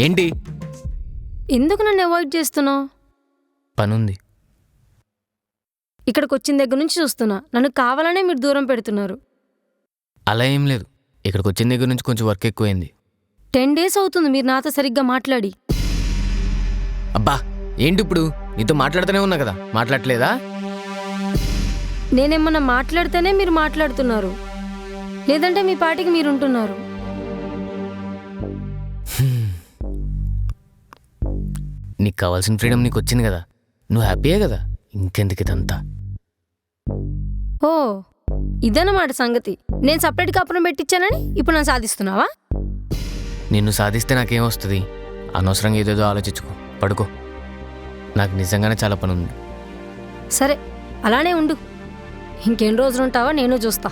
ఏంటి? ఎందుకు నన్ను అవాయిడ్ చేస్తున్నావు? పనుంది. ఇక్కడికి వచ్చిన దగ్గర నుంచి చూస్తున్నా, నన్ను కావాలనే మీరు దూరం పెడుతున్నారు. అలా ఏం లేదు, ఇక్కడికి వచ్చిన దగ్గర నుంచి కొంచెం వర్క్ ఎక్కువైంది. 10 days అవుతుంది మీరు నాతో సరిగ్గా మాట్లాడి. అబ్బా ఏంటి ఇప్పుడు? నీతో మాట్లాడుతూనే ఉన్నా కదా, మాట్లాడట్లేదా? నేనేమన్నా మాట్లాడితేనే మీరు మాట్లాడుతున్నారు, లేదంటే మీ పాటికి మీరు ఉంటున్నారు. నీకు కావాల్సిన ఫ్రీడమ్ నీకు వచ్చింది కదా, నువ్వు హ్యాపీయే కదా, ఇంకెందుకు ఇదంతా? ఓ ఇదన్నమాట సంగతి. నేను సపరేట్ కాపురం పెట్టించానని ఇప్పుడు నన్ను సాధిస్తున్నావా? నిన్ను సాధిస్తే నాకేం వస్తుంది? అనవసరంగా ఏదేదో ఆలోచించుకో, పడుకో. నాకు నిజంగానే చాలా పని ఉంది. సరే అలానే ఉండు, ఇంకెన్ని రోజులు ఉంటావా నేను చూస్తా.